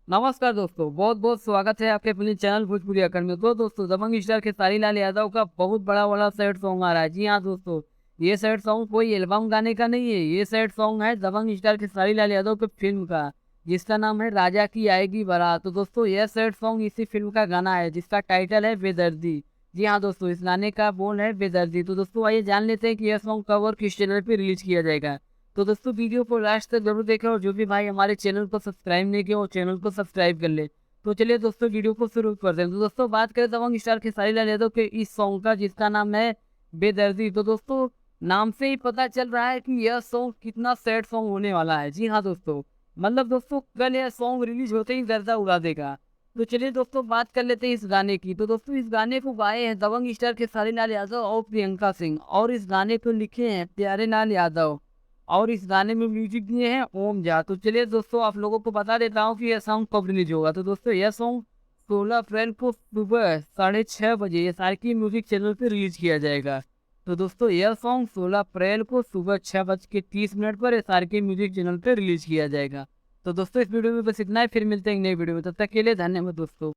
नमस्कार दोस्तों, बहुत बहुत स्वागत है आपके अपने चैनल भोजपुरी अखंड में। तो दोस्तों, दबंग स्टार खेसारी लाल यादव का बहुत बड़ा वाला सैड सॉन्ग आ रहा है। जी हाँ दोस्तों, ये सैड सॉन्ग कोई एल्बम गाने का नहीं है। ये सैड सॉन्ग है दबंग स्टार खेसारी लाल यादव के फिल्म का, जिसका नाम है राजा की आएगी बारात। तो दोस्तों, यह सैड सॉन्ग इसी फिल्म का गाना है जिसका टाइटल है बेदर्दी। जी हाँ दोस्तों, इस गाने का बोल है बेदर्दी। तो दोस्तों, आइए जान लेते हैं कि यह सॉन्ग कब और किस चैनल पे रिलीज किया जाएगा। तो दोस्तों, वीडियो को लास्ट तक जरूर देखें और जो भी भाई हमारे चैनल को सब्सक्राइब नहीं किया वो चैनल को सब्सक्राइब कर ले। तो चलिए दोस्तों, वीडियो को शुरू करते हैं। तो दोस्तों, बात करें दबंग स्टार खेसारी लाल यादव के इस सॉन्ग का जिसका नाम है बेदर्दी। तो दोस्तों, नाम से ही पता चल रहा है कि यह सॉन्ग कितना सैड सॉन्ग होने वाला है। जी हाँ दोस्तों, मतलब दोस्तों, कल यह सॉन्ग रिलीज होते ही गर्दा उड़ा देगा। तो चलिए दोस्तों, बात कर लेते हैं इस गाने की। तो दोस्तों, इस गाने को गाए हैं दबंग स्टार खेसारी लाल यादव और प्रियंका सिंह, और इस गाने को लिखे हैं प्यारे लाल यादव, और इस गाने में म्यूजिक दिए हैं ओम झा। तो चलिए दोस्तों, आप लोगों को बता देता हूँ कि यह सॉन्ग कब रिलीज होगा। तो दोस्तों, यह सॉन्ग 16 अप्रैल को सुबह 6:30 बजे एस आर की म्यूजिक चैनल पर रिलीज किया जाएगा। तो दोस्तों, यह सॉन्ग 16 अप्रैल को सुबह 6:30 पर एस आर के म्यूजिक चैनल पर रिलीज किया जाएगा। तो दोस्तों, इस वीडियो में बस इतना ही। फिर मिलते हैं एक नई वीडियो में, तब तक के लिए धन्यवाद दोस्तों।